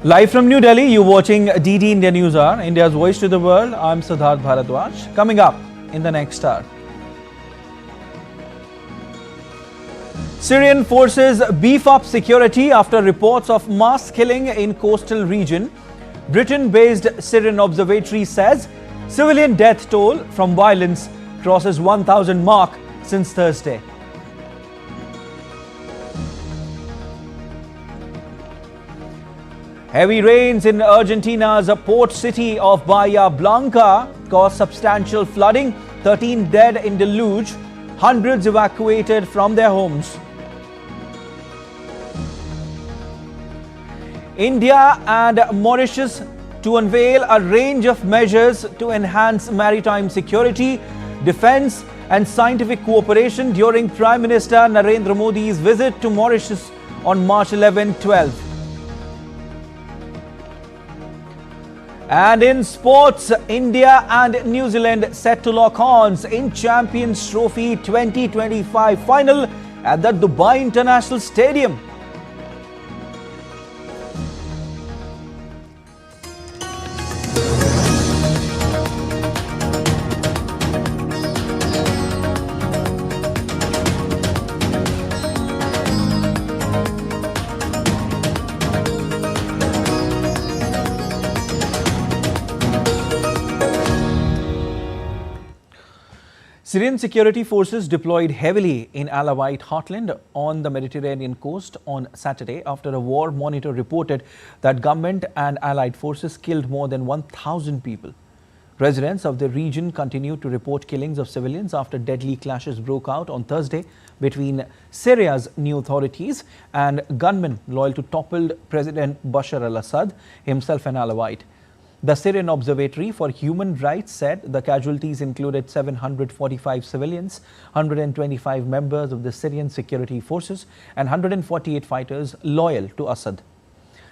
Live from New Delhi, you're watching DD India News Hour, India's voice to the world. I'm Siddharth Bharadwaj. Coming up in the next hour. Syrian forces beef up security after reports of mass killing in coastal region. Britain-based Syrian observatory says civilian death toll from violence crosses 1,000 mark since Thursday. Heavy rains in Argentina's port city of Bahia Blanca caused substantial flooding, 13 dead in deluge, hundreds evacuated from their homes. India and Mauritius to unveil a range of measures to enhance maritime security, defense and scientific cooperation during Prime Minister Narendra Modi's visit to Mauritius on March 11-12. And in sports, India and New Zealand set to lock horns in Champions Trophy 2025 final at the Dubai International Stadium. Syrian security forces deployed heavily in Alawite heartland on the Mediterranean coast on Saturday after a war monitor reported that government and allied forces killed more than 1,000 people. Residents of the region continued to report killings of civilians after deadly clashes broke out on Thursday between Syria's new authorities and gunmen loyal to toppled President Bashar al-Assad, himself an Alawite. The Syrian Observatory for Human Rights said the casualties included 745 civilians, 125 members of the Syrian security forces and 148 fighters loyal to Assad.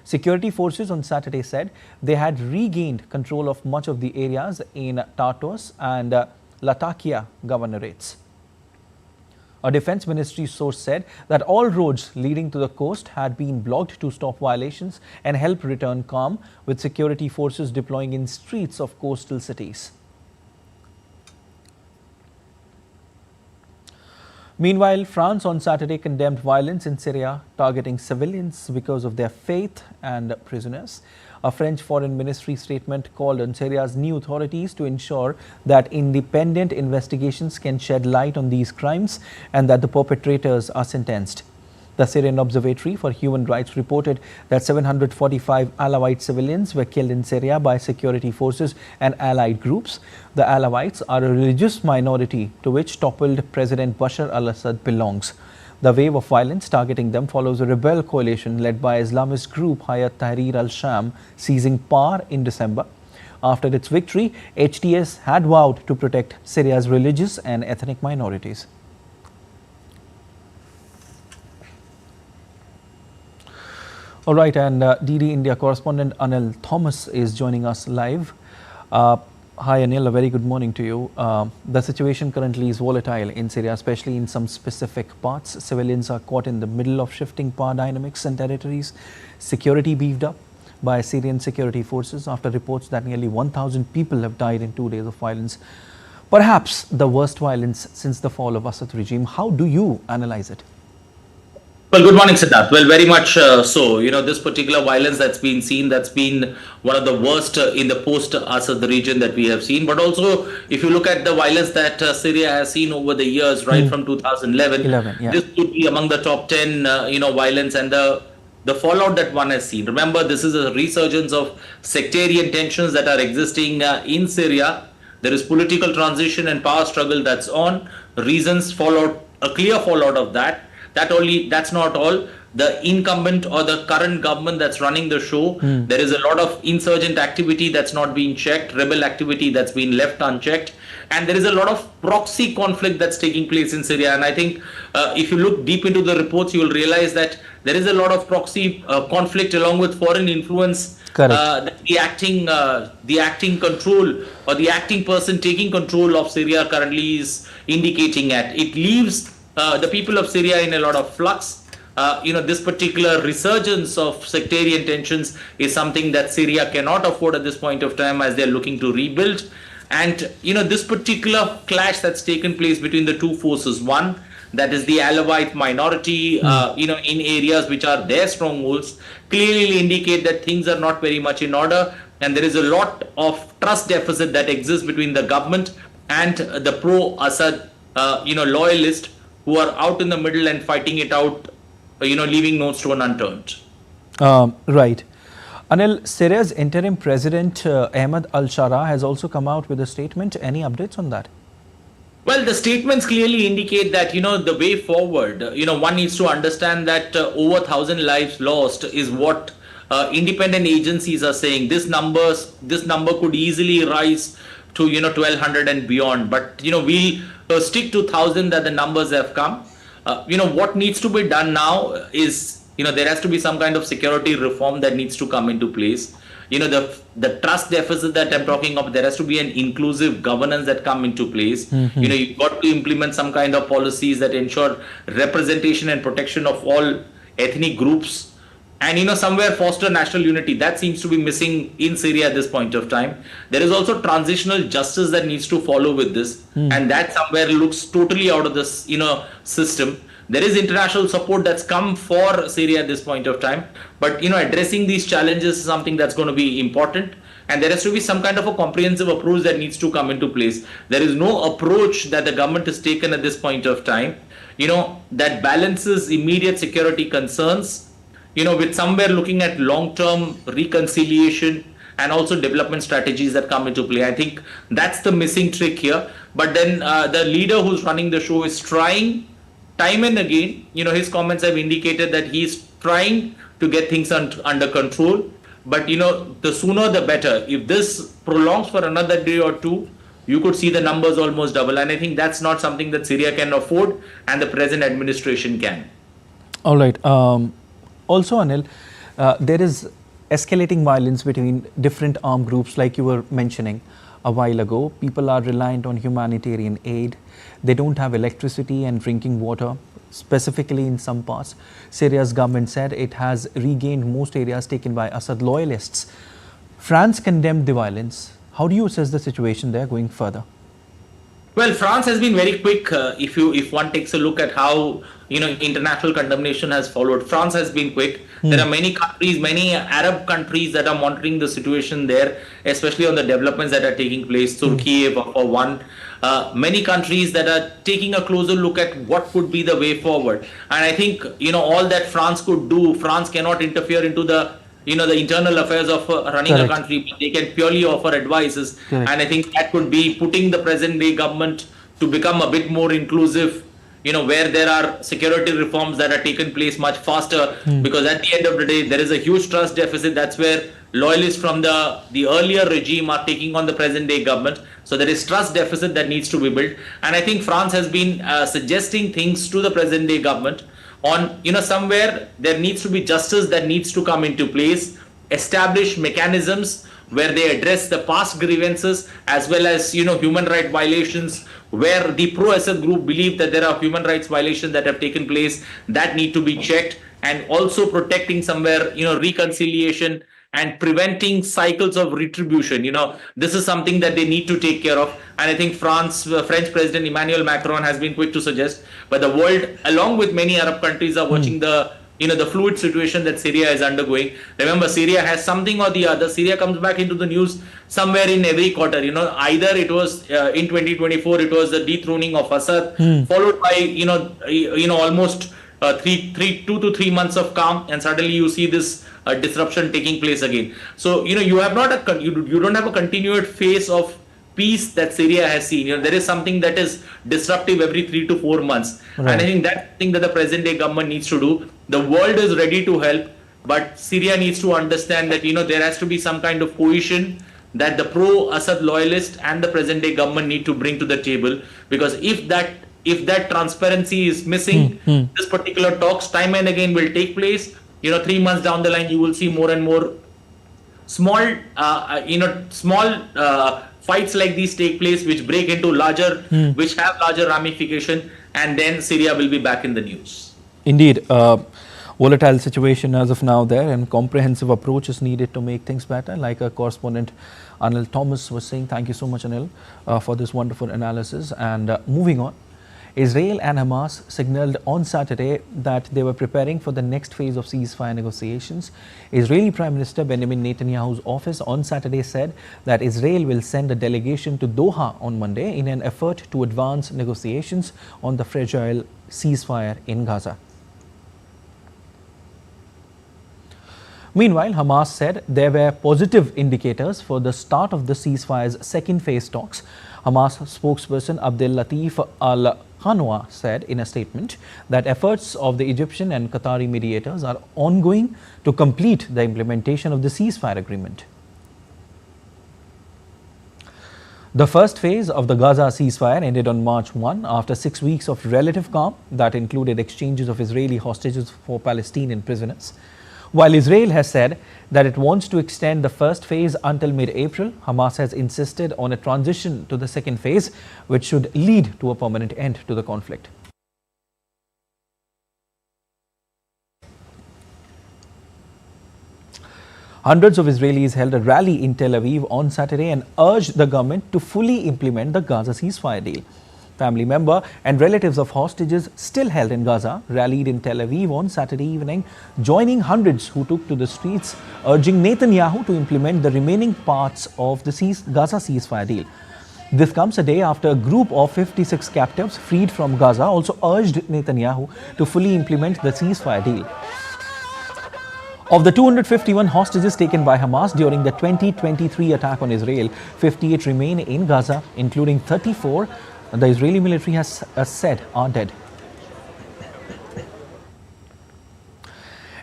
Security forces on Saturday said they had regained control of much of the areas in Tartus and Latakia governorates. A defense ministry source said that all roads leading to the coast had been blocked to stop violations and help return calm, with security forces deploying in streets of coastal cities. Meanwhile, France on Saturday condemned violence in Syria targeting civilians because of their faith and prisoners. A French foreign ministry statement called on Syria's new authorities to ensure that independent investigations can shed light on these crimes and that the perpetrators are sentenced. The Syrian Observatory for Human Rights reported that 745 Alawite civilians were killed in Syria by security forces and allied groups. The Alawites are a religious minority to which toppled President Bashar al-Assad belongs. The wave of violence targeting them follows a rebel coalition led by Islamist group Hayat Tahrir al-Sham seizing power in December. After its victory, HTS had vowed to protect Syria's religious and ethnic minorities. All right, and DD India correspondent Anil Thomas is joining us live. Hi Anil, a very good morning to you. The situation currently is volatile in Syria, especially in some specific parts. Civilians are caught in the middle of shifting power dynamics and territories. Security beefed up by Syrian security forces after reports that nearly 1,000 people have died in 2 days of violence. Perhaps the worst violence since the fall of Assad regime. How do you analyze it? Well, good morning, Siddharth. Well, very much so. You know, this particular violence that's been seen, that's been one of the worst in the post-Assad region that we have seen. But also, if you look at the violence that Syria has seen over the years, right from 2011, this could be among the top 10, violence and the fallout that one has seen. Remember, this is a resurgence of sectarian tensions that are existing in Syria. There is political transition and power struggle that's on. Reasons fallout, a clear fallout of that. That's not all. The incumbent or the current government that's running the show, there is a lot of insurgent activity that's not being checked, rebel activity that's been left unchecked, and there is a lot of proxy conflict that's taking place in Syria. And I think if you look deep into the reports, you will realize that there is a lot of proxy conflict along with foreign influence. The acting control or the acting person taking control of Syria currently is indicating at. It leaves the people of Syria in a lot of flux. this particular resurgence of sectarian tensions is something that Syria cannot afford at this point of time as they're looking to rebuild. And, this particular clash that's taken place between the two forces, one, that is the Alawite minority, in areas which are their strongholds, clearly indicate that things are not very much in order. And there is a lot of trust deficit that exists between the government and the pro-Assad, loyalists who are out in the middle and fighting it out, leaving no stone unturned. Right. Anil, Syria's interim president Ahmed al-Shara has also come out with a statement. Any updates on that? Well, the statements clearly indicate that, the way forward, one needs to understand that over 1,000 lives lost is what independent agencies are saying. This number could easily rise to, 1,200 and beyond. But, we stick to 1,000 that the numbers have come. What needs to be done now is, there has to be some kind of security reform that needs to come into place. The trust deficit that I'm talking of, there has to be an inclusive governance that come into place. You've got to implement some kind of policies that ensure representation and protection of all ethnic groups. And, somewhere foster national unity. That seems to be missing in Syria at this point of time. There is also transitional justice that needs to follow with this. And that somewhere looks totally out of this, system. There is international support that's come for Syria at this point of time. But, addressing these challenges is something that's going to be important. And there has to be some kind of a comprehensive approach that needs to come into place. There is no approach that the government has taken at this point of time, that balances immediate security concerns, with somewhere looking at long-term reconciliation and also development strategies that come into play. I think that's the missing trick here. But then the leader who's running the show is trying time and again, his comments have indicated that he's trying to get things under control. But, the sooner the better. If this prolongs for another day or two, you could see the numbers almost double. And I think that's not something that Syria can afford and the present administration can. All right. Also, Anil, there is escalating violence between different armed groups, like you were mentioning a while ago. People are reliant on humanitarian aid. They don't have electricity and drinking water, specifically in some parts. Syria's government said it has regained most areas taken by Assad loyalists. France condemned the violence. How do you assess the situation there going further? Well, France has been very quick. If one takes a look at how international condemnation has followed, France has been quick. There are many countries, many Arab countries that are monitoring the situation there, especially on the developments that are taking place. Turkey, for one, many countries that are taking a closer look at what could be the way forward. And I think all that France could do, France cannot interfere into the internal affairs of running a country, but they can purely offer advices. And I think that could be putting the present day government to become a bit more inclusive, where there are security reforms that are taken place much faster, because at the end of the day, there is a huge trust deficit. That's where loyalists from the earlier regime are taking on the present day government. So there is trust deficit that needs to be built. And I think France has been suggesting things to the present day government on, somewhere there needs to be justice that needs to come into place, establish mechanisms where they address the past grievances as well as, human rights violations, where the pro-Assad group believe that there are human rights violations that have taken place that need to be checked, and also protecting somewhere, reconciliation and preventing cycles of retribution. This is something that they need to take care of. And I think French President Emmanuel Macron has been quick to suggest, but the world, along with many Arab countries, are watching the fluid situation that Syria is undergoing. Remember, Syria has something or the other. Syria comes back into the news somewhere in every quarter. Either it was in 2024, it was the dethroning of Assad, followed by, almost 2 to 3 months of calm, and suddenly you see this disruption taking place again. So, you have not you don't have a continued phase of peace that Syria has seen. There is something that is disruptive every 3 to 4 months. Right. And I think that's the thing that the present day government needs to do. The world is ready to help, but Syria needs to understand that, there has to be some kind of cohesion that the pro-Assad loyalists and the present day government need to bring to the table. Because if that transparency is missing, this particular talks time and again will take place. 3 months down the line, you will see more and more small fights like these take place, which break into larger, which have larger ramification, and then Syria will be back in the news. Indeed. Volatile situation as of now there, and comprehensive approach is needed to make things better, like our correspondent Anil Thomas was saying. Thank you so much, Anil, for this wonderful analysis. And moving on, Israel and Hamas signaled on Saturday that they were preparing for the next phase of ceasefire negotiations. Israeli Prime Minister Benjamin Netanyahu's office on Saturday said that Israel will send a delegation to Doha on Monday in an effort to advance negotiations on the fragile ceasefire in Gaza. Meanwhile, Hamas said there were positive indicators for the start of the ceasefire's second phase talks. Hamas spokesperson Abdel Latif Al-Khanwa said in a statement that efforts of the Egyptian and Qatari mediators are ongoing to complete the implementation of the ceasefire agreement. The first phase of the Gaza ceasefire ended on March 1 after 6 weeks of relative calm that included exchanges of Israeli hostages for Palestinian prisoners. While Israel has said that it wants to extend the first phase until mid-April, Hamas has insisted on a transition to the second phase, which should lead to a permanent end to the conflict. Hundreds of Israelis held a rally in Tel Aviv on Saturday and urged the government to fully implement the Gaza ceasefire deal. Family member and relatives of hostages still held in Gaza rallied in Tel Aviv on Saturday evening, joining hundreds who took to the streets, urging Netanyahu to implement the remaining parts of the Gaza ceasefire deal. This comes a day after a group of 56 captives freed from Gaza also urged Netanyahu to fully implement the ceasefire deal. Of the 251 hostages taken by Hamas during the 2023 attack on Israel, 58 remain in Gaza, including 34 the Israeli military has said are dead.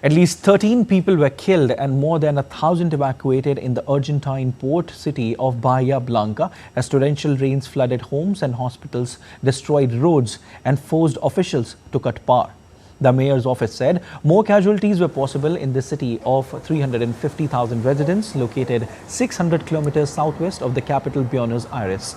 At least 13 people were killed and more than 1,000 evacuated in the Argentine port city of Bahia Blanca as torrential rains flooded homes and hospitals, destroyed roads and forced officials to cut power. The mayor's office said more casualties were possible in the city of 350,000 residents located 600 kilometers southwest of the capital Buenos Aires.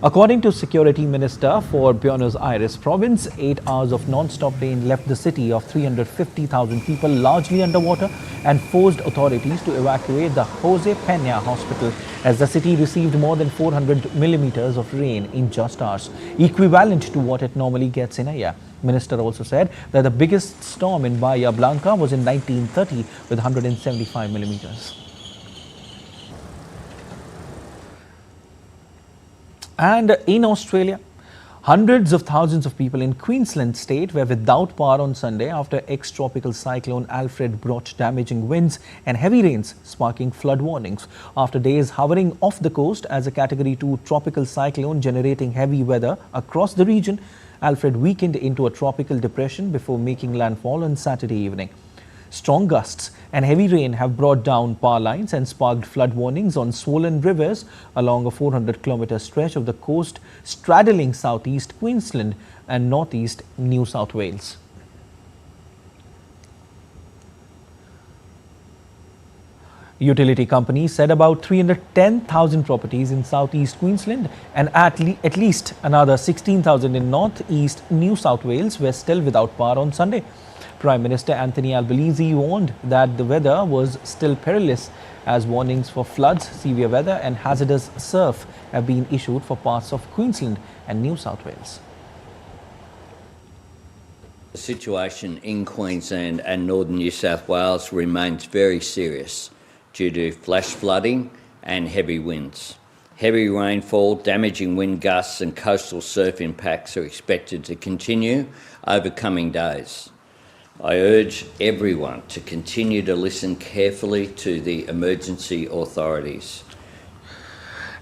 According to Security Minister for Buenos Aires province, 8 hours of non-stop rain left the city of 350,000 people largely underwater and forced authorities to evacuate the Jose Peña hospital as the city received more than 400 millimeters of rain in just hours, equivalent to what it normally gets in a year. Minister also said that the biggest storm in Bahia Blanca was in 1930 with 175 millimeters. And in Australia, hundreds of thousands of people in Queensland state were without power on Sunday after ex-tropical cyclone Alfred brought damaging winds and heavy rains, sparking flood warnings. After days hovering off the coast as a Category 2 tropical cyclone generating heavy weather across the region, Alfred weakened into a tropical depression before making landfall on Saturday evening. Strong gusts and heavy rain have brought down power lines and sparked flood warnings on swollen rivers along a 400-kilometer stretch of the coast straddling southeast Queensland and northeast New South Wales. Utility companies said about 310,000 properties in southeast Queensland and at least another 16,000 in northeast New South Wales were still without power on Sunday. Prime Minister Anthony Albanese warned that the weather was still perilous as warnings for floods, severe weather and hazardous surf have been issued for parts of Queensland and New South Wales. The situation in Queensland and northern New South Wales remains very serious due to flash flooding and heavy winds. Heavy rainfall, damaging wind gusts and coastal surf impacts are expected to continue over coming days. I urge everyone to continue to listen carefully to the emergency authorities.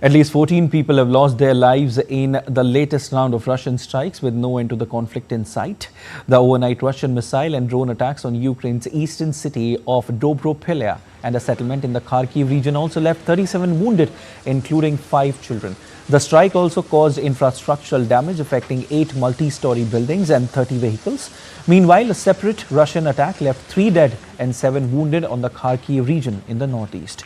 At least 14 people have lost their lives in the latest round of Russian strikes with no end to the conflict in sight. The overnight Russian missile and drone attacks on Ukraine's eastern city of Dobropilya and a settlement in the Kharkiv region also left 37 wounded, including 5 children. The strike also caused infrastructural damage affecting 8 multi-story buildings and 30 vehicles. Meanwhile, a separate Russian attack left 3 dead and 7 wounded on the Kharkiv region in the northeast.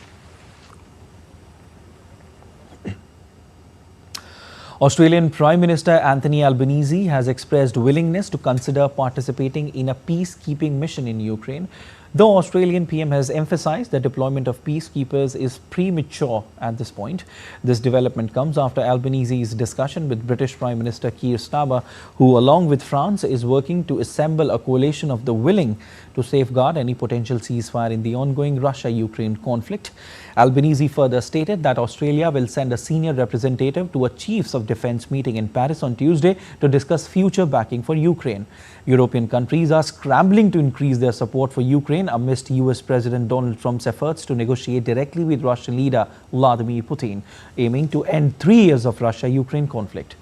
Australian Prime Minister Anthony Albanese has expressed willingness to consider participating in a peacekeeping mission in Ukraine, though Australian PM has emphasized the deployment of peacekeepers is premature at this point. This development comes after Albanese's discussion with British Prime Minister Keir Starmer, who along with France is working to assemble a coalition of the willing to safeguard any potential ceasefire in the ongoing Russia-Ukraine conflict. Albanese further stated that Australia will send a senior representative to a Chiefs of Defence meeting in Paris on Tuesday to discuss future backing for Ukraine. European countries are scrambling to increase their support for Ukraine amidst US President Donald Trump's efforts to negotiate directly with Russian leader Vladimir Putin, aiming to end 3 years of Russia-Ukraine conflict.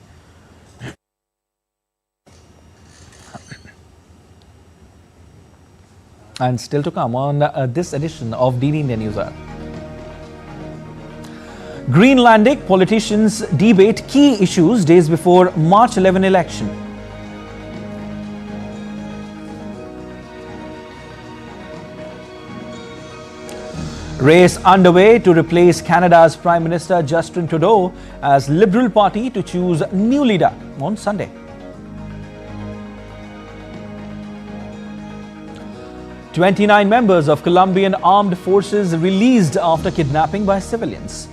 And still to come on this edition of DD India News Hour. Greenlandic politicians debate key issues days before March 11 election. Race underway to replace Canada's Prime Minister Justin Trudeau as Liberal Party to choose new leader on Sunday. "29 members of Colombian armed forces released after kidnapping by civilians."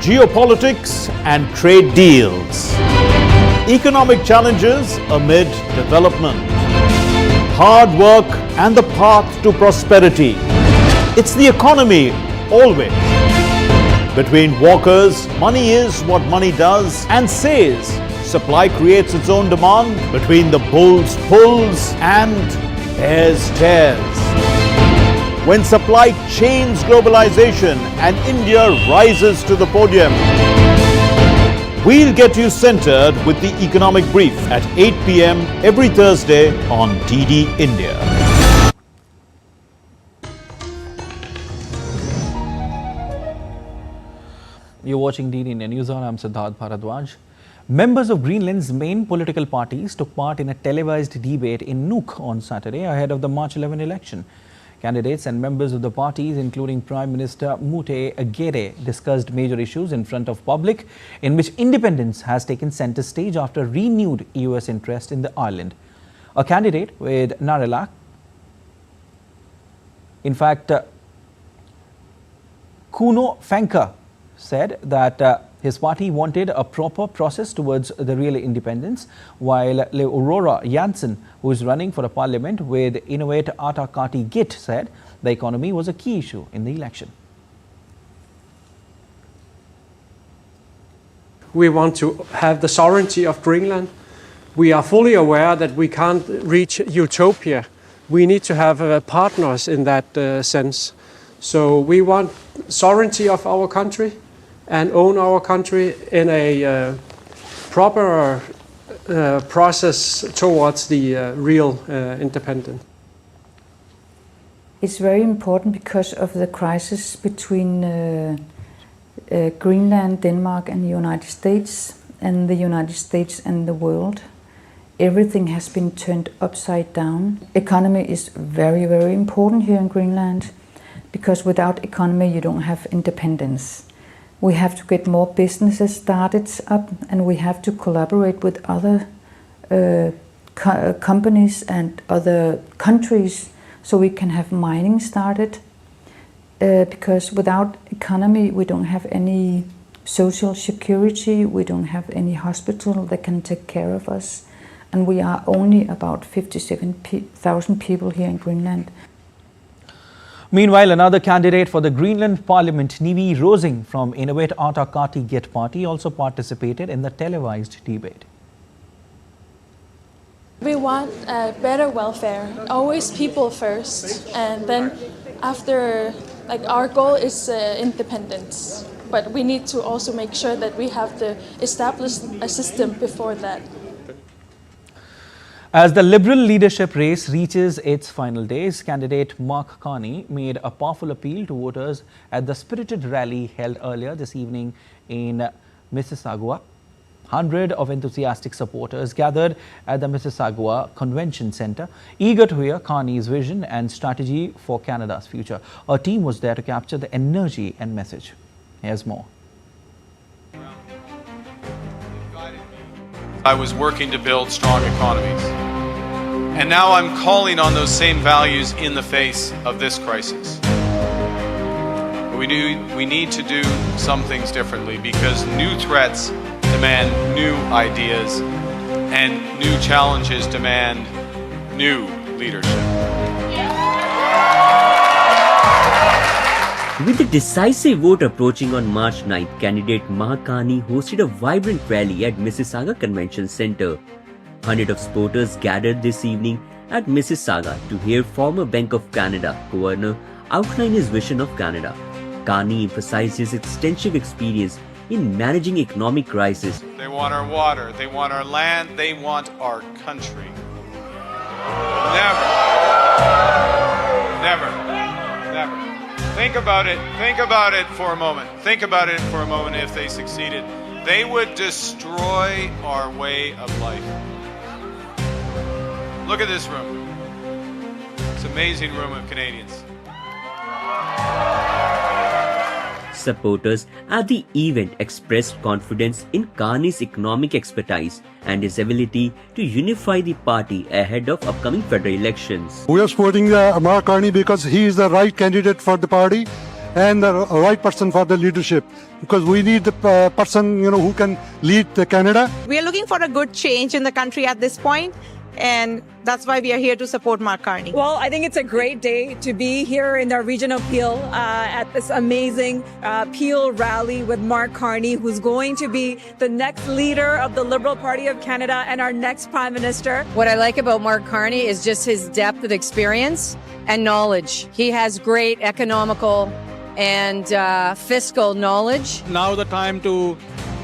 Geopolitics and trade deals. Economic challenges amid development. Hard work and the path to prosperity. It's the economy always. Between walkers, money is what money does and says. Supply creates its own demand. Between the bulls pulls and bears tears. When supply chains globalization and India rises to the podium. We'll get you centered with the economic brief at 8 p.m. every Thursday on DD India. You're watching DD India News Hour. I'm Siddharth Bharadwaj. Members of Greenland's main political parties took part in a televised debate in Nuuk on Saturday ahead of the March 11 election. Candidates and members of the parties, including Prime Minister Mute Agere, discussed major issues in front of public, in which independence has taken centre stage after renewed US interest in the island. A candidate with Narelak, in fact, Kuno Fenka, said that his party wanted a proper process towards the real independence, while Aurora Janssen, who is running for a parliament with Innovate Atakati Git, said the economy was a key issue in the election. We want to have the sovereignty of Greenland. We are fully aware that we can't reach utopia. We need to have partners in that sense. So we want sovereignty of our country and own our country in a proper process towards the real independence. It's very important because of the crisis between Greenland, Denmark and the United States, and the United States and the world. Everything has been turned upside down. Economy is very, very important here in Greenland, because without economy you don't have independence. We have to get more businesses started up, and we have to collaborate with other companies and other countries so we can have mining started. Because without economy we don't have any social security, we don't have any hospital that can take care of us. And we are only about 57,000 people here in Greenland. Meanwhile, another candidate for the Greenland Parliament, Nivi Rosing from Innovate Atakati Git Party, also participated in the televised debate. We want better welfare, always people first, and then after, like, our goal is independence, but we need to also make sure that we have to establish a system before that. As the Liberal leadership race reaches its final days, candidate Mark Carney made a powerful appeal to voters at the spirited rally held earlier this evening in Mississauga. Hundreds of enthusiastic supporters gathered at the Mississauga Convention Centre, eager to hear Carney's vision and strategy for Canada's future. A team was there to capture the energy and message. Here's more. I was working to build strong economies. And now I'm calling on those same values in the face of this crisis. We need to do some things differently because new threats demand new ideas and new challenges demand new leadership. With the decisive vote approaching on March 9th, candidate Mark Carney hosted a vibrant rally at Mississauga Convention Centre. Hundreds of supporters gathered this evening at Mississauga to hear former Bank of Canada Governor outline his vision of Canada. Carney emphasized his extensive experience in managing economic crisis. They want our water, they want our land, they want our country. Never. Think about it for a moment. Think about it for a moment if they succeeded. They would destroy our way of life. Look at this room. It's an amazing room of Canadians. Supporters at the event expressed confidence in Carney's economic expertise and his ability to unify the party ahead of upcoming federal elections. We are supporting Mark Carney because he is the right candidate for the party and the right person for the leadership. Because we need the person who can lead Canada. We are looking for a good change in the country at this point. And that's why we are here to support Mark Carney. Well, I think it's a great day to be here in the regional Peel at this amazing Peel rally with Mark Carney, who's going to be the next leader of the Liberal Party of Canada and our next Prime Minister. What I like about Mark Carney is just his depth of experience and knowledge. He has great economical and fiscal knowledge. Now the time to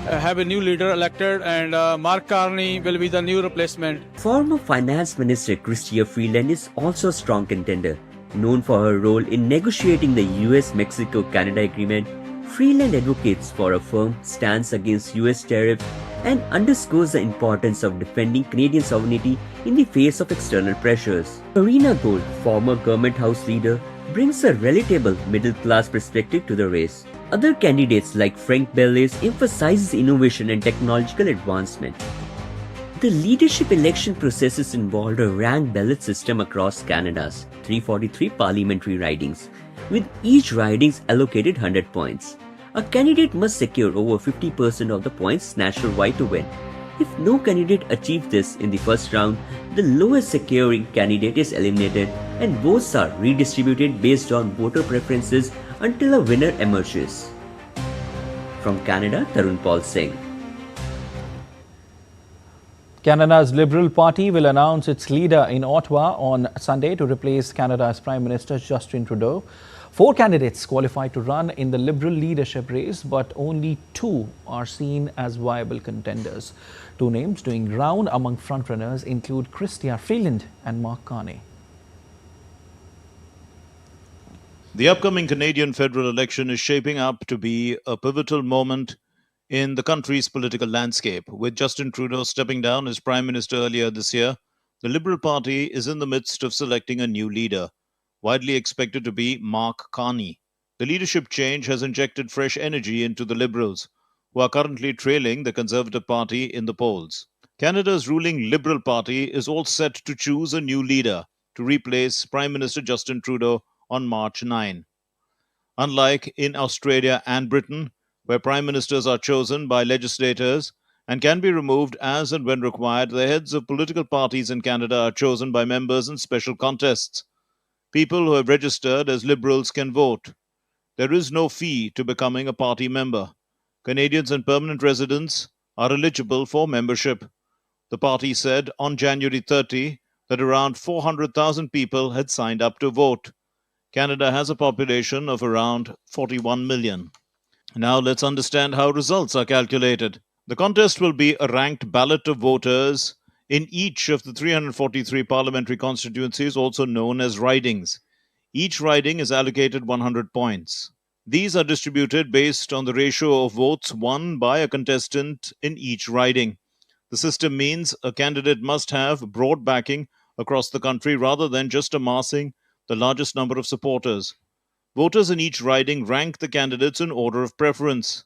have a new leader elected, and Mark Carney will be the new replacement. Former Finance Minister Chrystia Freeland is also a strong contender. Known for her role in negotiating the US-Mexico-Canada agreement, Freeland advocates for a firm stance against US tariffs and underscores the importance of defending Canadian sovereignty in the face of external pressures. Karina Gold, former Government House leader, brings a relatable middle-class perspective to the race. Other candidates like Frank Bellis emphasizes innovation and technological advancement. The leadership election processes involved a ranked ballot system across Canada's 343 parliamentary ridings, with each riding allocated 100 points. A candidate must secure over 50% of the points nationwide to win. If no candidate achieves this in the first round, the lowest securing candidate is eliminated and votes are redistributed based on voter preferences until a winner emerges. From Canada, Tarun Paul Singh. Canada's Liberal Party will announce its leader in Ottawa on Sunday to replace Canada's Prime Minister Justin Trudeau. 4 candidates qualified to run in the Liberal leadership race, but only 2 are seen as viable contenders. 2 names doing ground among frontrunners include Chrystia Freeland and Mark Carney. The upcoming Canadian federal election is shaping up to be a pivotal moment in the country's political landscape. With Justin Trudeau stepping down as Prime Minister earlier this year, the Liberal Party is in the midst of selecting a new leader, widely expected to be Mark Carney. The leadership change has injected fresh energy into the Liberals, who are currently trailing the Conservative Party in the polls. Canada's ruling Liberal Party is all set to choose a new leader to replace Prime Minister Justin Trudeau on March 9. Unlike in Australia and Britain, where prime ministers are chosen by legislators and can be removed as and when required, the heads of political parties in Canada are chosen by members in special contests. People who have registered as Liberals can vote. There is no fee to becoming a party member. Canadians and permanent residents are eligible for membership. The party said on January 30 that around 400,000 people had signed up to vote. Canada has a population of around 41 million. Now let's understand how results are calculated. The contest will be a ranked ballot of voters in each of the 343 parliamentary constituencies, also known as ridings. Each riding is allocated 100 points. These are distributed based on the ratio of votes won by a contestant in each riding. The system means a candidate must have broad backing across the country rather than just amassing the largest number of supporters. Voters in each riding rank the candidates in order of preference.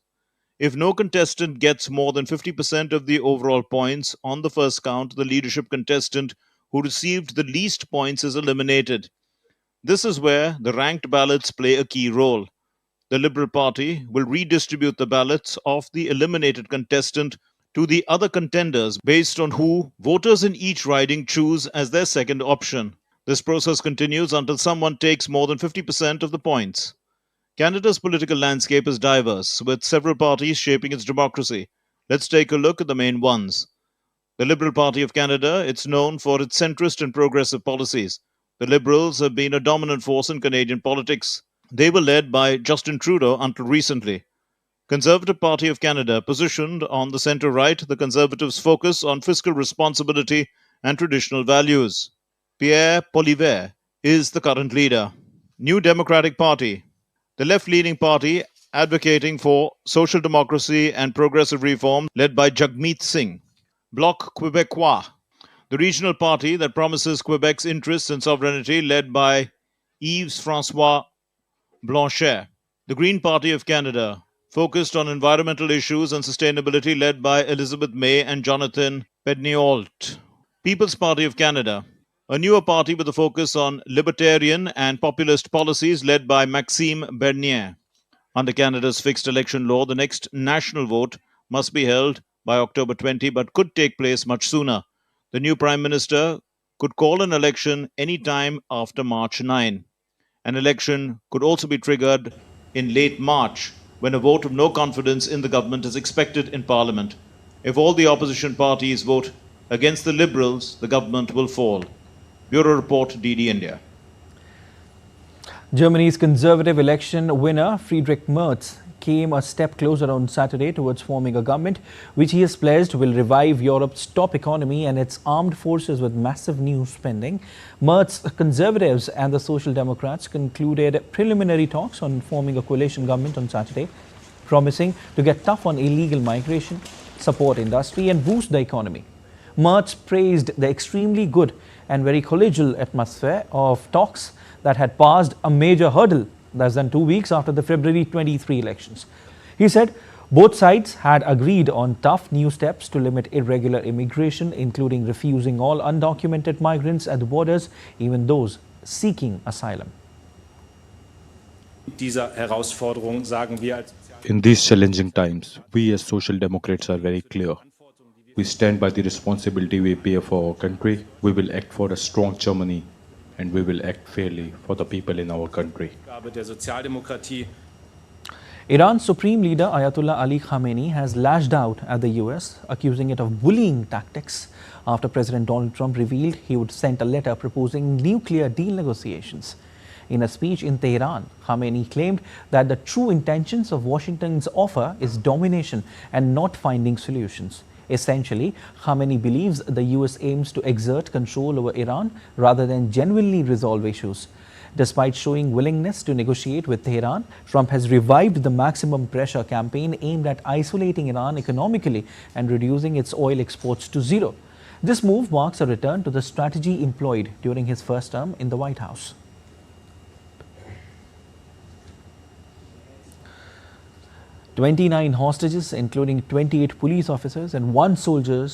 If no contestant gets more than 50% of the overall points on the first count, the leadership contestant who received the least points is eliminated. This is where the ranked ballots play a key role. The Liberal Party will redistribute the ballots of the eliminated contestant to the other contenders based on who voters in each riding choose as their second option. This process continues until someone takes more than 50% of the points. Canada's political landscape is diverse, with several parties shaping its democracy. Let's take a look at the main ones. The Liberal Party of Canada, it's known for its centrist and progressive policies. The Liberals have been a dominant force in Canadian politics. They were led by Justin Trudeau until recently. Conservative Party of Canada, positioned on the centre-right, the Conservatives focus on fiscal responsibility and traditional values. Pierre Poilievre is the current leader. New Democratic Party, the left-leaning party advocating for social democracy and progressive reform, led by Jagmeet Singh. Bloc Québécois, the regional party that promises Quebec's interests and sovereignty, led by Yves-François Blanchet. The Green Party of Canada, focused on environmental issues and sustainability, led by Elizabeth May and Jonathan Pedniault. People's Party of Canada, a newer party with a focus on libertarian and populist policies, led by Maxime Bernier. Under Canada's fixed election law, the next national vote must be held by October 20, but could take place much sooner. The new Prime Minister could call an election any time after March 9. An election could also be triggered in late March, when a vote of no confidence in the government is expected in Parliament. If all the opposition parties vote against the Liberals, the government will fall. Bureau Report, DD India. Germany's conservative election winner Friedrich Merz came a step closer on Saturday towards forming a government which he has pledged will revive Europe's top economy and its armed forces with massive new spending. Merz's Conservatives and the Social Democrats concluded preliminary talks on forming a coalition government on Saturday, promising to get tough on illegal migration, support industry and boost the economy. Merz praised the extremely good and very collegial atmosphere of talks that had passed a major hurdle less than 2 weeks after the February 23 elections. He said both sides had agreed on tough new steps to limit irregular immigration, including refusing all undocumented migrants at the borders, even those seeking asylum. In these challenging times, we as Social Democrats are very clear. We stand by the responsibility we bear for our country. We will act for a strong Germany, and we will act fairly for the people in our country. Iran's Supreme Leader Ayatollah Ali Khamenei has lashed out at the US, accusing it of bullying tactics after President Donald Trump revealed he would send a letter proposing nuclear deal negotiations. In a speech in Tehran, Khamenei claimed that the true intentions of Washington's offer is domination and not finding solutions. Essentially, Khamenei believes the US aims to exert control over Iran rather than genuinely resolve issues. Despite showing willingness to negotiate with Tehran, Trump has revived the maximum pressure campaign aimed at isolating Iran economically and reducing its oil exports to zero. This move marks a return to the strategy employed during his first term in the White House. "29 hostages, including 28 police officers and 1 soldier,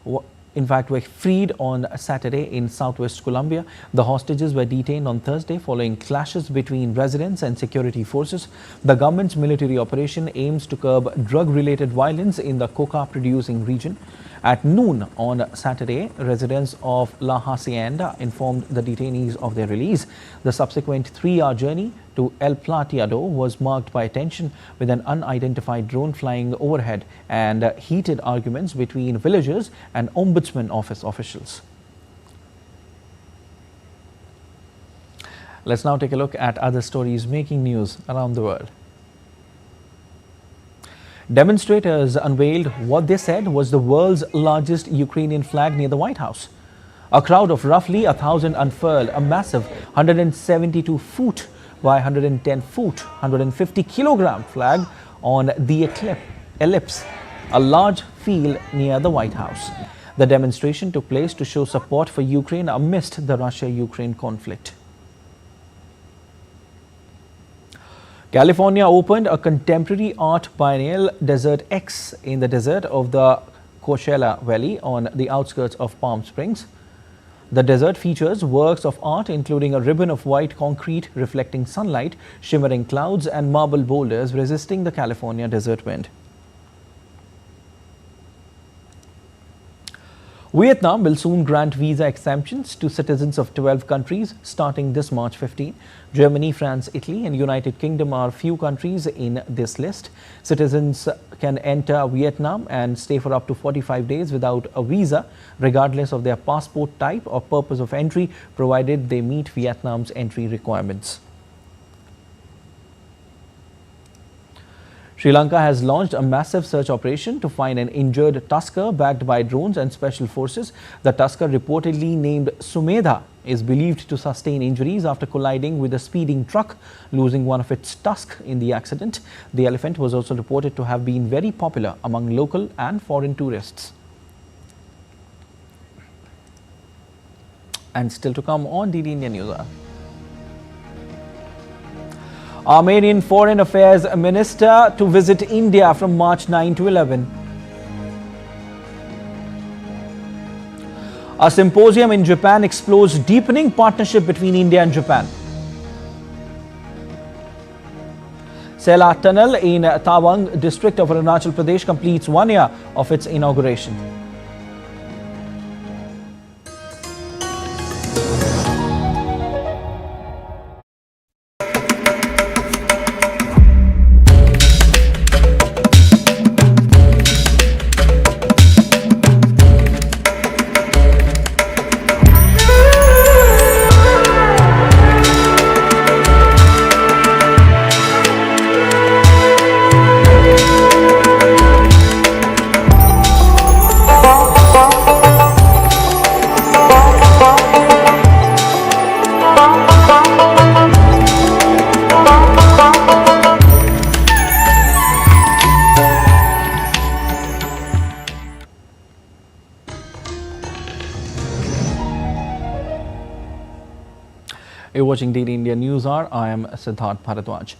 were freed on Saturday in southwest Colombia. The hostages were detained on Thursday following clashes between residents and security forces. The government's military operation aims to curb drug-related violence in the coca-producing region. At noon on Saturday, residents of La Hacienda informed the detainees of their release. The subsequent 3-hour journey to El Plateado was marked by tension, with an unidentified drone flying overhead and heated arguments between villagers and Ombudsman Office officials. Let's now take a look at other stories making news around the world. Demonstrators unveiled what they said was the world's largest Ukrainian flag near the White House. A crowd of roughly 1,000 unfurled a massive 172-foot by 110-foot, 150-kilogram flag on the ellipse, a large field near the White House. The demonstration took place to show support for Ukraine amidst the Russia-Ukraine conflict. California opened a contemporary art biennial, Desert X, in the desert of the Coachella Valley on the outskirts of Palm Springs. The desert features works of art including a ribbon of white concrete reflecting sunlight, shimmering clouds and marble boulders resisting the California desert wind. Vietnam will soon grant visa exemptions to citizens of 12 countries starting this March 15. Germany, France, Italy and United Kingdom are few countries in this list. Citizens can enter Vietnam and stay for up to 45 days without a visa, regardless of their passport type or purpose of entry, provided they meet Vietnam's entry requirements. Sri Lanka has launched a massive search operation to find an injured tusker backed by drones and special forces. The tusker, reportedly named Sumedha, is believed to sustain injuries after colliding with a speeding truck, losing one of its tusks in the accident. The elephant was also reported to have been very popular among local and foreign tourists. And still to come on DD India News Hour. Armenian Foreign Affairs Minister to visit India from March 9 to 11. A symposium in Japan explores deepening partnership between India and Japan. Sela Tunnel in Tawang district of Arunachal Pradesh completes 1 year of its inauguration. You're watching DD India News Hour. I am Siddharth Bharadwaj.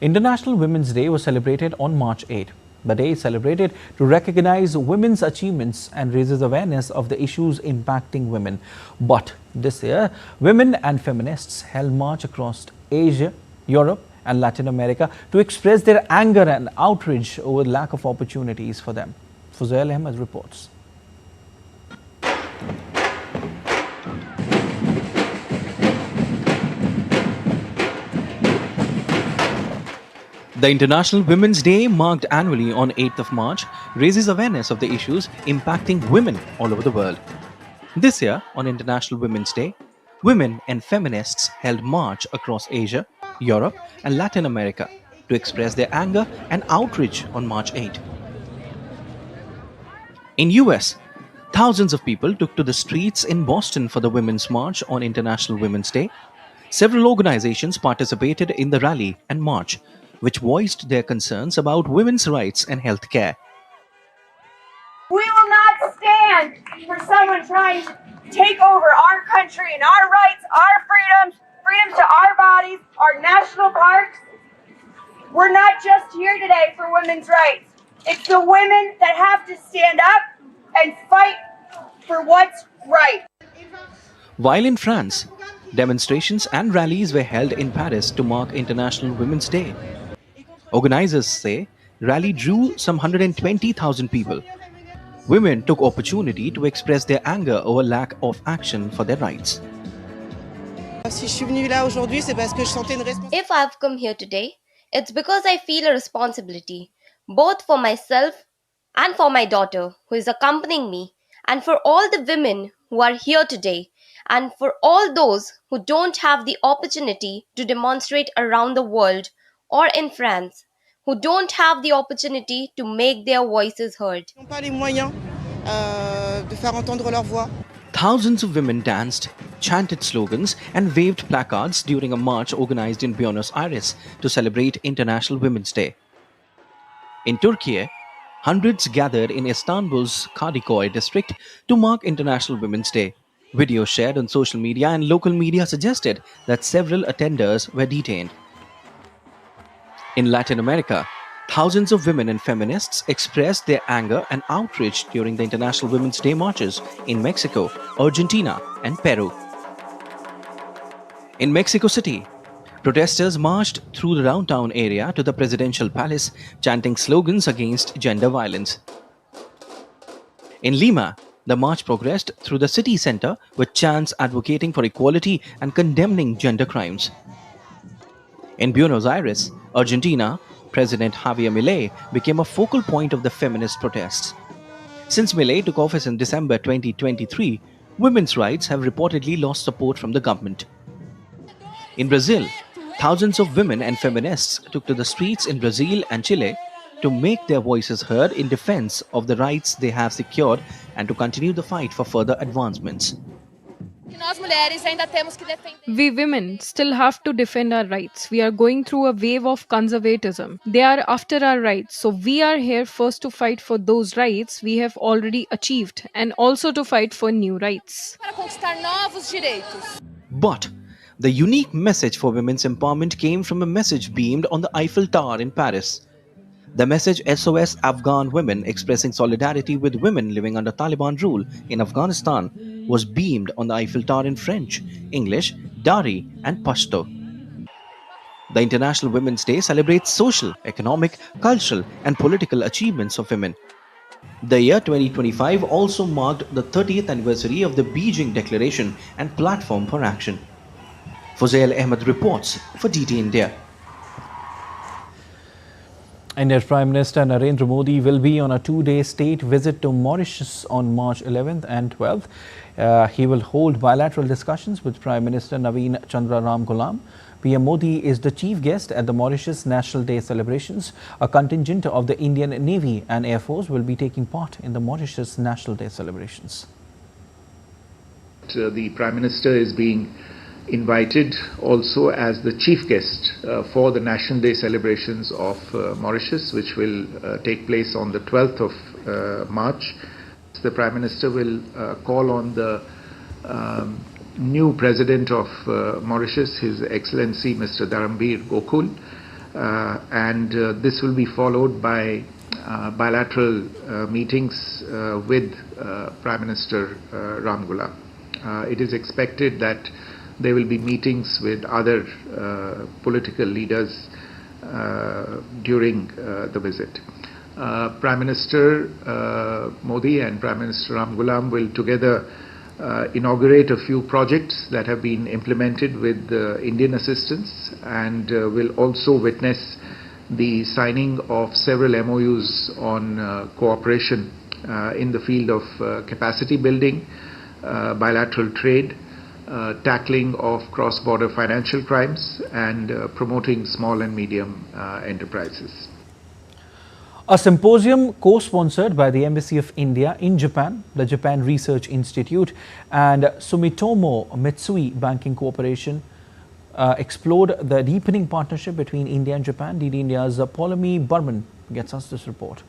International Women's Day was celebrated on March 8. The day is celebrated to recognize women's achievements and raises awareness of the issues impacting women. But this year, women and feminists held march across Asia, Europe and Latin America to express their anger and outrage over lack of opportunities for them. Fuzail Ahmed reports. The International Women's Day, marked annually on 8th of March, raises awareness of the issues impacting women all over the world. This year, on International Women's Day, women and feminists held march across Asia, Europe and Latin America to express their anger and outrage on March 8. In US, thousands of people took to the streets in Boston for the Women's March on International Women's Day. Several organizations participated in the rally and march, which voiced their concerns about women's rights and health care. We will not stand for someone trying to take over our country and our rights, our freedoms to our bodies, our national parks. We're not just here today for women's rights. It's the women that have to stand up and fight for what's right. While in France, demonstrations and rallies were held in Paris to mark International Women's Day. Organizers say rally drew some 120,000 people. Women took opportunity to express their anger over lack of action for their rights. If I've come here today, it's because I feel a responsibility, both for myself and for my daughter who is accompanying me, and for all the women who are here today, and for all those who don't have the opportunity to demonstrate around the world or in France, who don't have the opportunity to make their voices heard. Thousands of women danced, chanted slogans and waved placards during a march organized in Buenos Aires to celebrate International Women's Day. In Turkey, hundreds gathered in Istanbul's Kadıköy district to mark International Women's Day. Videos shared on social media and local media suggested that several attenders were detained. In Latin America, thousands of women and feminists expressed their anger and outrage during the International Women's Day marches in Mexico, Argentina, and Peru. In Mexico City, protesters marched through the downtown area to the presidential palace, chanting slogans against gender violence. In Lima, the march progressed through the city center with chants advocating for equality and condemning gender crimes. In Buenos Aires, Argentina, President Javier Milei became a focal point of the feminist protests. Since Milei took office in December 2023, women's rights have reportedly lost support from the government. In Brazil, thousands of women and feminists took to the streets in Brazil and Chile to make their voices heard in defense of the rights they have secured and to continue the fight for further advancements. We women still have to defend our rights. We are going through a wave of conservatism. They are after our rights. So we are here first to fight for those rights we have already achieved and also to fight for new rights. But the unique message for women's empowerment came from a message beamed on the Eiffel Tower in Paris. The message SOS Afghan Women, expressing solidarity with women living under Taliban rule in Afghanistan, was beamed on the Eiffel Tower in French, English, Dari and Pashto. The International Women's Day celebrates social, economic, cultural and political achievements of women. The year 2025 also marked the 30th anniversary of the Beijing Declaration and Platform for Action. Fuzail Ahmed reports for DT India. India's Prime Minister Narendra Modi will be on a two-day state visit to Mauritius on March 11th and 12th. He will hold bilateral discussions with Prime Minister Naveen Chandra Ramgoolam. PM Modi is the chief guest at the Mauritius National Day celebrations. A contingent of the Indian Navy and Air Force will be taking part in the Mauritius National Day celebrations. The Prime Minister is being invited also as the chief guest for the National Day celebrations of Mauritius, which will take place on the 12th of March. The Prime Minister will call on the new President of Mauritius, His Excellency Mr. Dharamveer Gokul, and this will be followed by bilateral meetings with Prime Minister Ramgoolam. It is expected that there will be meetings with other political leaders during the visit. Prime Minister Modi and Prime Minister Ramgoolam will together inaugurate a few projects that have been implemented with Indian assistance, and will also witness the signing of several MOUs on cooperation in the field of capacity building, bilateral trade, tackling of cross-border financial crimes, and promoting small and medium enterprises. A symposium co-sponsored by the Embassy of India in Japan, the Japan Research Institute and Sumitomo Mitsui Banking Corporation explored the deepening partnership between India and Japan. DD India's Polami Burman gets us this report.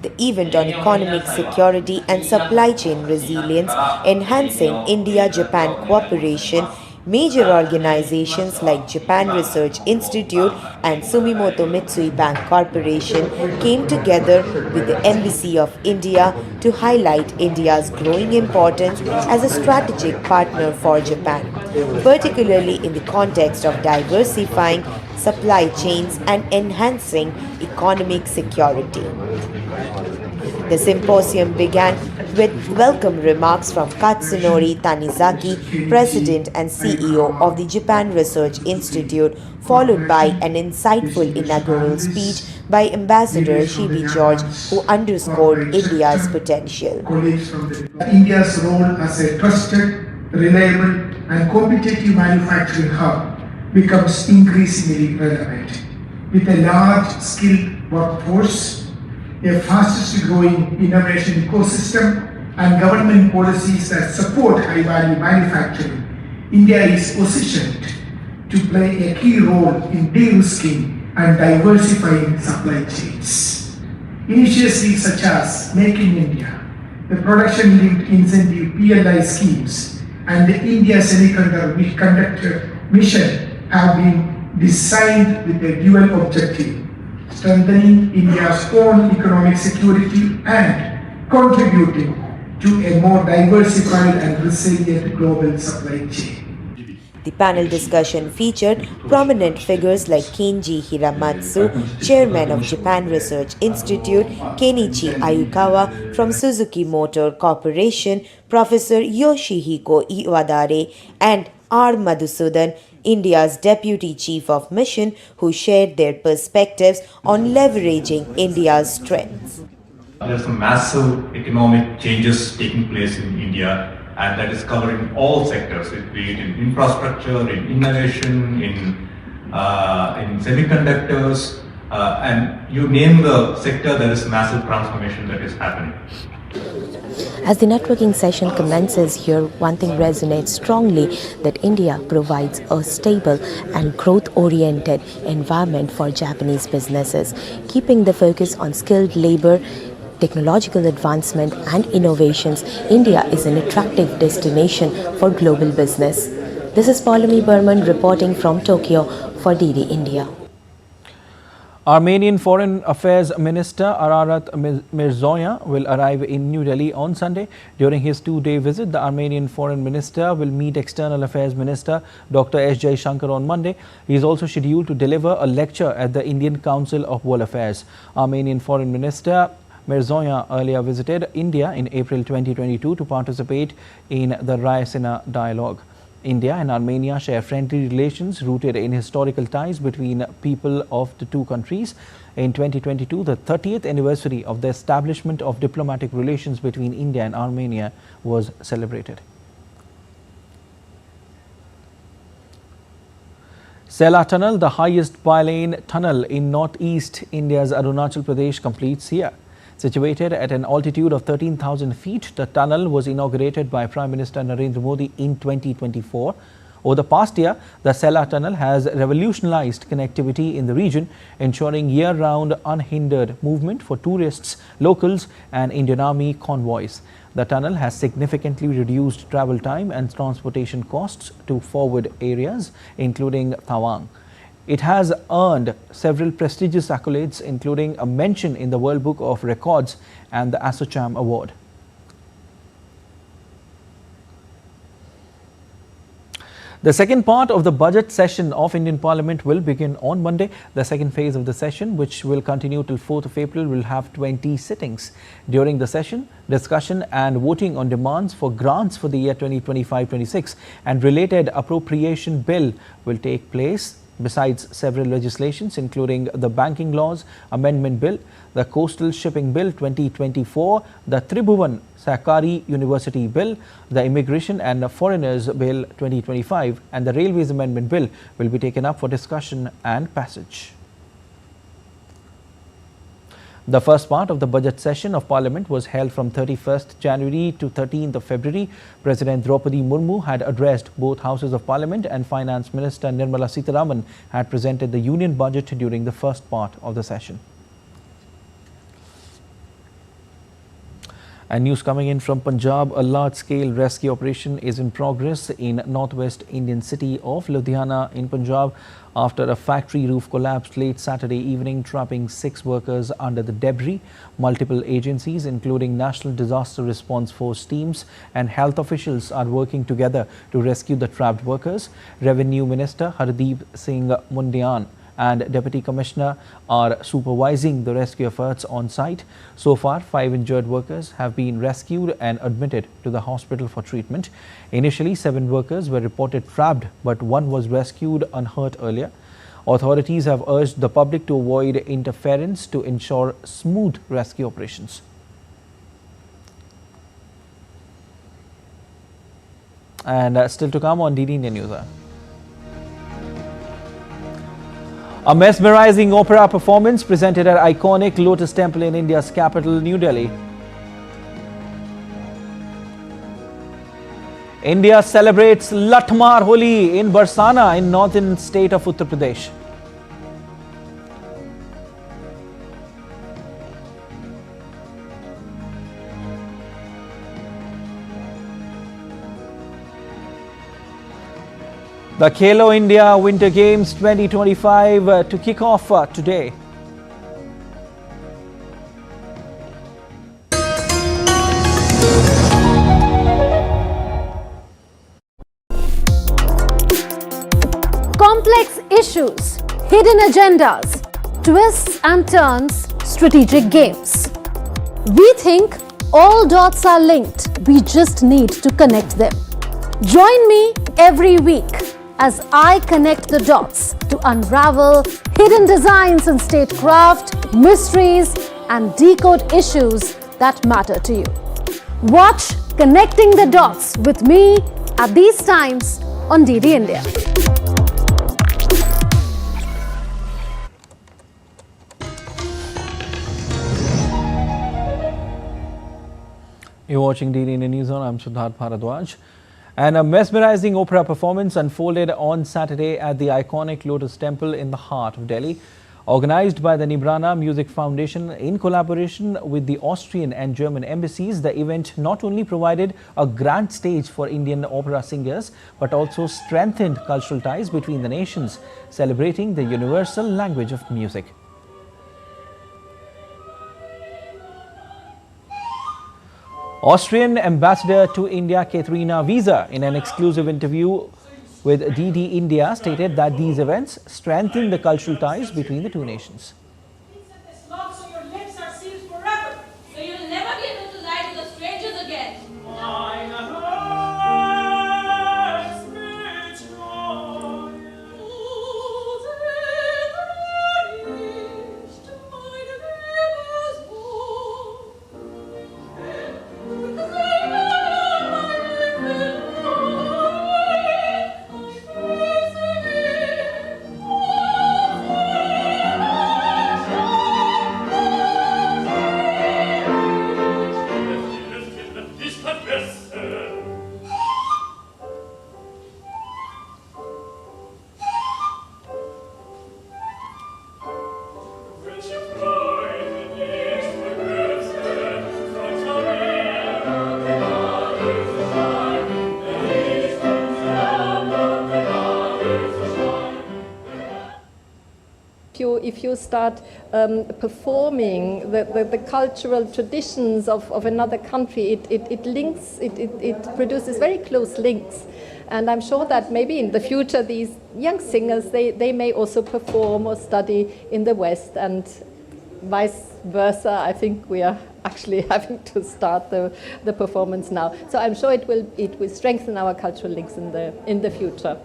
The event on economic security and supply chain resilience, enhancing India-Japan cooperation. Major organizations like Japan Research Institute and Sumitomo Mitsui Bank Corporation came together with the Embassy of India to highlight India's growing importance as a strategic partner for Japan, particularly in the context of diversifying supply chains and enhancing economic security. The symposium began with welcome remarks from Katsunori Tanizaki, President and CEO of the Japan Research Institute, followed by an insightful inaugural speech by Ambassador Shibi George, who underscored India's potential. India's role as a trusted, reliable and competitive manufacturing hub becomes increasingly relevant. With a large skilled workforce, a fastest growing innovation ecosystem and government policies that support high-value manufacturing, India is positioned to play a key role in de-risking and diversifying supply chains. Initiatives such as Make in India, the Production-Linked Incentive PLI schemes, and the India Semiconductor Mission have been designed with a dual objective: strengthening India's own economic security and contributing to a more diversified and resilient global supply chain. The panel discussion featured prominent figures like Kenji Hiramatsu, chairman of Japan Research Institute, Kenichi Ayukawa from Suzuki Motor Corporation, Professor Yoshihiko Iwadare, and R. Madhusudan, India's Deputy Chief of Mission, who shared their perspectives on leveraging India's strengths. There are some massive economic changes taking place in India, and that is covering all sectors, be it in infrastructure, in innovation, in semiconductors, and you name the sector, there is massive transformation that is happening. As the networking session commences here, one thing resonates strongly, that India provides a stable and growth-oriented environment for Japanese businesses, keeping the focus on skilled labor, technological advancement and innovations. India is an attractive destination for global business. This is Paulami Burman reporting from Tokyo for DD India. Armenian Foreign Affairs Minister Ararat Mirzoyan will arrive in New Delhi on Sunday. During his two-day visit, the Armenian Foreign Minister will meet External Affairs Minister Dr. S. Jaishankar on Monday. He is also scheduled to deliver a lecture at the Indian Council of World Affairs. Armenian Foreign Minister Mirzoyan earlier visited India in April 2022 to participate in the Raisina dialogue. India and Armenia share friendly relations rooted in historical ties between people of the two countries. In 2022, the 30th anniversary of the establishment of diplomatic relations between India and Armenia was celebrated. Sela Tunnel, the highest bi-lane tunnel in northeast India's Arunachal Pradesh, completes here. Situated at an altitude of 13,000 feet, the tunnel was inaugurated by Prime Minister Narendra Modi in 2024. Over the past year, the Sela Tunnel has revolutionized connectivity in the region, ensuring year-round unhindered movement for tourists, locals and Indian Army convoys. The tunnel has significantly reduced travel time and transportation costs to forward areas, including Tawang. It has earned several prestigious accolades, including a mention in the World Book of Records and the ASSOCHAM Award. The second part of the budget session of Indian Parliament will begin on Monday. The second phase of the session, which will continue till 4th of April, will have 20 sittings. During the session, discussion and voting on demands for grants for the year 2025-26 and related appropriation bill will take place. Besides several legislations, including the Banking Laws Amendment Bill, the Coastal Shipping Bill 2024, the Tribhuvan Sahakari University Bill, the Immigration and Foreigners Bill 2025 and the Railways Amendment Bill will be taken up for discussion and passage. The first part of the budget session of Parliament was held from 31st January to 13th of February. President Draupadi Murmu had addressed both houses of Parliament and Finance Minister Nirmala Sitharaman had presented the Union budget during the first part of the session. And news coming in from Punjab, a large-scale rescue operation is in progress in northwest Indian city of Ludhiana in Punjab after a factory roof collapsed late Saturday evening, trapping 6 workers under the debris. Multiple agencies, including National Disaster Response Force teams and health officials, are working together to rescue the trapped workers. Revenue Minister Hardeep Singh Mundian and Deputy Commissioner are supervising the rescue efforts on site. So far, 5 injured workers have been rescued and admitted to the hospital for treatment. Initially, 7 workers were reported trapped, but 1 was rescued unhurt earlier. Authorities have urged the public to avoid interference to ensure smooth rescue operations. And still to come on DD India News. A mesmerizing opera performance presented at iconic Lotus Temple in India's capital, New Delhi. India celebrates Latmar Holi in Barsana in northern state of Uttar Pradesh. The Khelo India Winter Games 2025 to kick off today. Complex issues, hidden agendas, twists and turns, strategic games. We think all dots are linked. We just need to connect them. Join me every week as I connect the dots to unravel hidden designs in statecraft, mysteries, and decode issues that matter to you. Watch Connecting the Dots with me at these times on DD India. You're watching DD India News on. I'm Siddharth Bharadwaj. And a mesmerizing opera performance unfolded on Saturday at the iconic Lotus Temple in the heart of Delhi. Organized by the Nibrana Music Foundation in collaboration with the Austrian and German embassies, the event not only provided a grand stage for Indian opera singers, but also strengthened cultural ties between the nations, celebrating the universal language of music. Austrian ambassador to India Katerina Wiese, in an exclusive interview with DD India, stated that these events strengthen the cultural ties between the two nations. So your lips are sealed forever. So you'll never be able to lie to the strangers again. If you start performing the cultural traditions of another country, it produces very close links. And I'm sure that maybe in the future these young singers, they may also perform or study in the West, and vice versa. I think we are actually having to start the performance now. So I'm sure it will strengthen our cultural links in the future.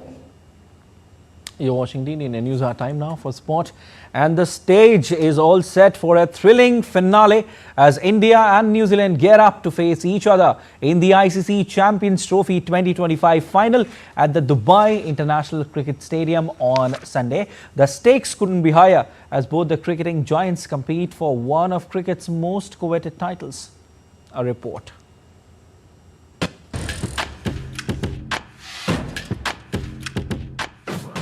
You're watching DD India News. Our time now for sport, and the stage is all set for a thrilling finale as India and New Zealand gear up to face each other in the ICC Champions Trophy 2025 final at the Dubai International Cricket Stadium on Sunday. The stakes couldn't be higher as both the cricketing giants compete for one of cricket's most coveted titles. A report.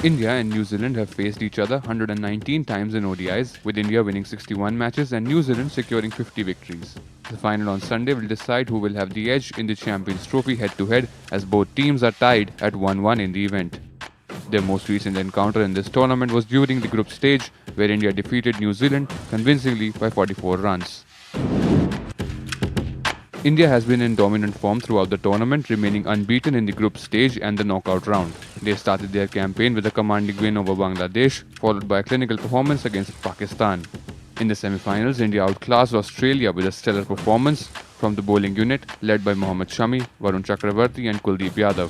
India and New Zealand have faced each other 119 times in ODIs, with India winning 61 matches and New Zealand securing 50 victories. The final on Sunday will decide who will have the edge in the Champions Trophy head-to-head, as both teams are tied at 1-1 in the event. Their most recent encounter in this tournament was during the group stage, where India defeated New Zealand convincingly by 44 runs. India has been in dominant form throughout the tournament, remaining unbeaten in the group stage and the knockout round. They started their campaign with a commanding win over Bangladesh, followed by a clinical performance against Pakistan. In the semi-finals, India outclassed Australia with a stellar performance from the bowling unit led by Mohammad Shami, Varun Chakravarti and Kuldeep Yadav.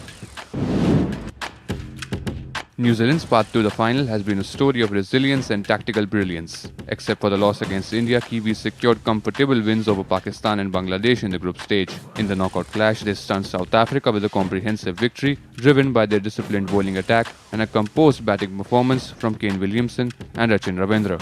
New Zealand's path to the final has been a story of resilience and tactical brilliance. Except for the loss against India, Kiwis secured comfortable wins over Pakistan and Bangladesh in the group stage. In the knockout clash, they stunned South Africa with a comprehensive victory, driven by their disciplined bowling attack and a composed batting performance from Kane Williamson and Rachin Ravindra.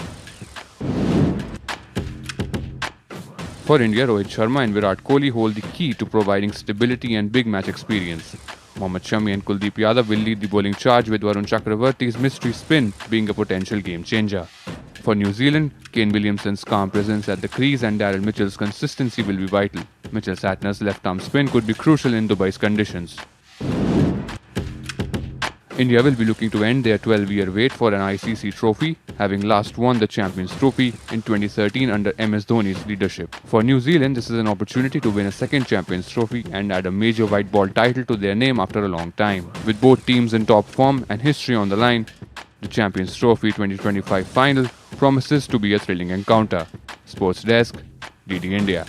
For India, Rohit Sharma and Virat Kohli hold the key to providing stability and big match experience. Mohammad Shami and Kuldeep Yadav will lead the bowling charge, with Varun Chakravarti's mystery spin being a potential game changer. For New Zealand, Kane Williamson's calm presence at the crease and Daryl Mitchell's consistency will be vital. Mitchell Santner's left-arm spin could be crucial in Dubai's conditions. India will be looking to end their 12-year wait for an ICC trophy, having last won the Champions Trophy in 2013 under MS Dhoni's leadership. For New Zealand, this is an opportunity to win a second Champions Trophy and add a major white ball title to their name after a long time. With both teams in top form and history on the line, the Champions Trophy 2025 final promises to be a thrilling encounter. Sports Desk, DD India.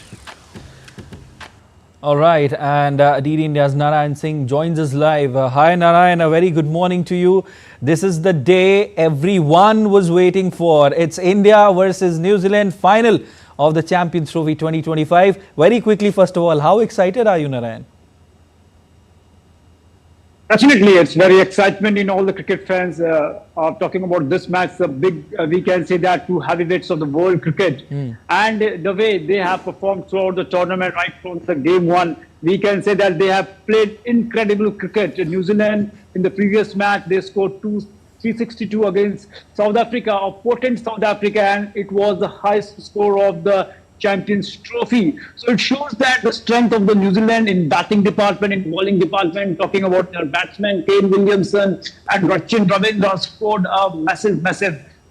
All right, and DD India's Narayan Singh joins us live. Hi Narayan, a very good morning to you. This is the day everyone was waiting for. It's India versus New Zealand final of the Champions Trophy 2025. Very quickly, first of all, how excited are you, Narayan? Definitely, it's very excitement in all the cricket fans are talking about this match. The big, we can say that, two heavyweights of the world cricket. And the way they have performed throughout the tournament, right from the game one, we can say that they have played incredible cricket. New Zealand, in the previous match, they scored 362 against South Africa, a potent South Africa, and it was the highest score of the Champions Trophy. So it shows that the strength of the New Zealand in batting department, in bowling department, talking about their batsmen, Kane Williamson and Rachin Ravindra scored a massive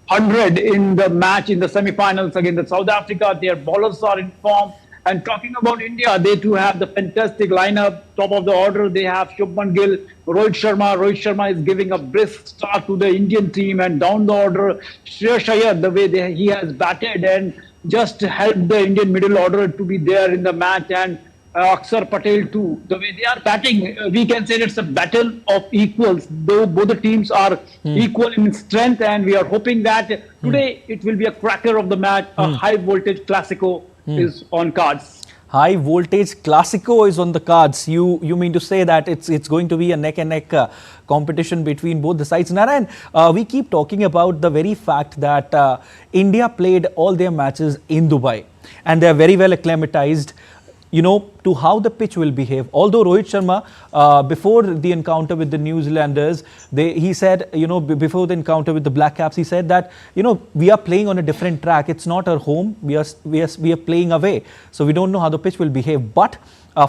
100 in the match in the semi-finals against the South Africa. Their bowlers are in form. And talking about India, they too have the fantastic lineup. Top of the order, they have Shubman Gill, Rohit Sharma. Rohit Sharma is giving a brisk start to the Indian team. And down the order, Shreyas Iyer, the way he has batted and just helped the Indian middle order to be there in the match, and Akshar Patel too. The way they are batting, we can say it's a battle of equals. Though both the teams are equal in strength, and we are hoping that today it will be a cracker of the match. A high voltage Classico is on cards. High voltage Classico is on the cards. You mean to say that it's going to be a neck and neck competition between both the sides? Narayan, we keep talking about the very fact that India played all their matches in Dubai, and they are very well acclimatized, you know, to how the pitch will behave. Although Rohit Sharma, before the encounter with the New Zealanders, he said, you know, before the encounter with the Black Caps, he said that, you know, we are playing on a different track. It's not our home. We are playing away. So we don't know how the pitch will behave. But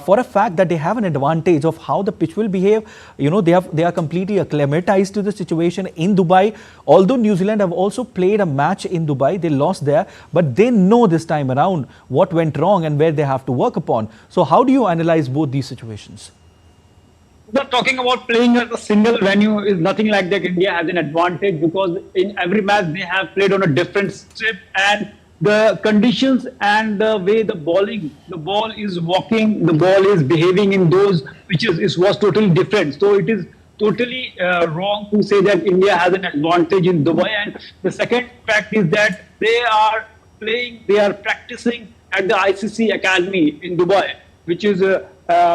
for a fact that they have an advantage of how the pitch will behave, you know, they are completely acclimatized to the situation in Dubai. Although New Zealand have also played a match in Dubai, they lost there, but they know this time around what went wrong and where they have to work upon. So how do you analyze both these situations? Not talking about playing at a single venue is nothing like that. India has an advantage because in every match they have played on a different strip, and the conditions and the way the ball is walking, the ball is behaving in those pitches was totally different. So it is totally wrong to say that India has an advantage in Dubai. And the second fact is that they are practicing at the ICC Academy in Dubai, which is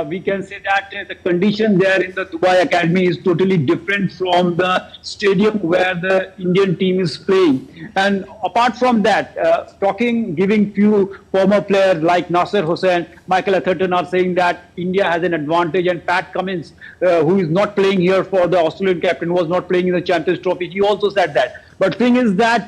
we can say that the condition there in the Dubai Academy is totally different from the stadium where the Indian team is playing. And apart from that, giving few former players like Nasser Hussain, Michael Atherton are saying that India has an advantage, and Pat Cummins, who is not playing here for the Australian captain, was not playing in the Champions Trophy, he also said that. But thing is that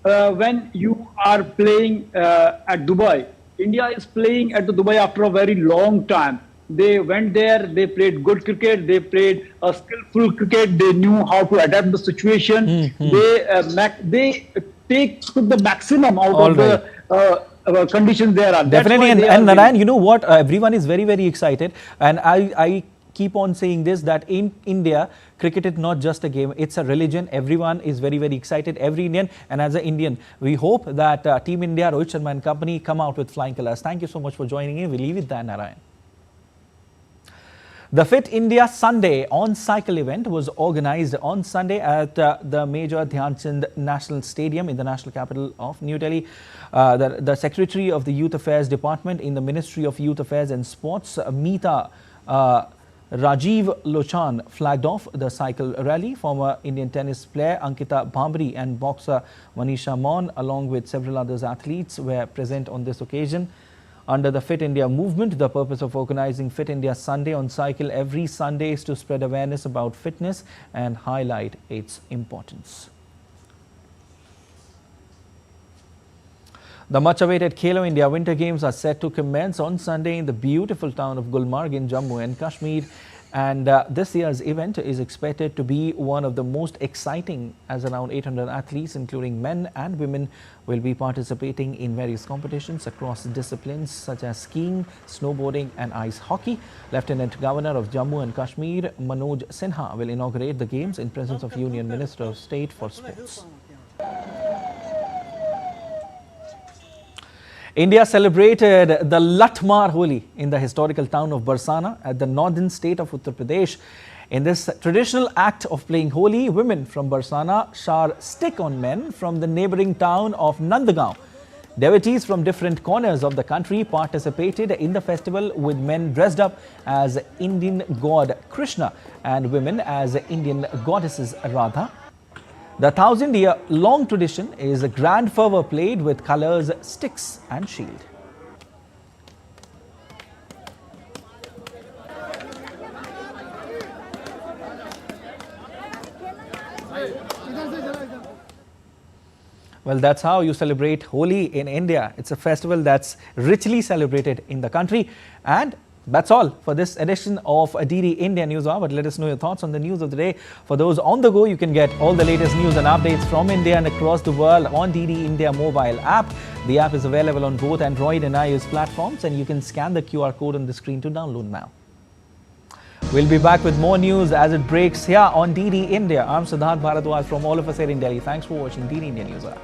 when you are playing at Dubai, India is playing at the Dubai after a very long time. They went there, they played good cricket, they played a skillful cricket, they knew how to adapt the situation. They took the maximum out of the conditions there are. Definitely, and Narayan, you know what, everyone is very, very excited, and I keep on saying this, that in India, cricket is not just a game, it's a religion. Everyone is very, very excited, every Indian, and as an Indian, we hope that Team India, Rohit Sharma and company come out with flying colours. Thank you so much for joining in. We leave it there, Narayan. The Fit India Sunday on-cycle event was organized on Sunday at the Major Dhyan Chand National Stadium in the national capital of New Delhi. The Secretary of the Youth Affairs Department in the Ministry of Youth Affairs and Sports, Meeta Rajiv Lochan, flagged off the cycle rally. Former Indian tennis player Ankita Bhambri and boxer Manisha Maun, along with several other athletes, were present on this occasion. Under the Fit India movement, the purpose of organizing Fit India Sunday on Cycle every Sunday is to spread awareness about fitness and highlight its importance. The much-awaited Khelo India Winter Games are set to commence on Sunday in the beautiful town of Gulmarg in Jammu and Kashmir. And this year's event is expected to be one of the most exciting, as around 800 athletes, including men and women, will be participating in various competitions across disciplines such as skiing, snowboarding and ice hockey. Lieutenant Governor of Jammu and Kashmir, Manoj Sinha, will inaugurate the games in presence of Union Minister of State for Sports. India celebrated the Latmar Holi in the historical town of Barsana at the northern state of Uttar Pradesh. In this traditional act of playing Holi, women from Barsana shower stick on men from the neighboring town of Nandgaon. Devotees from different corners of the country participated in the festival, with men dressed up as Indian god Krishna and women as Indian goddesses Radha. The 1,000-year-long tradition is a grand fervor played with colors, sticks and shield. Well, that's how you celebrate Holi in India. It's a festival that's richly celebrated in the country. And that's all for this edition of DD India News Hour. But let us know your thoughts on the news of the day. For those on the go, you can get all the latest news and updates from India and across the world on DD India mobile app. The app is available on both Android and iOS platforms, and you can scan the QR code on the screen to download now. We'll be back with more news as it breaks here on DD India. I'm Prasar Bharati from all of us here in Delhi. Thanks for watching DD India News Hour.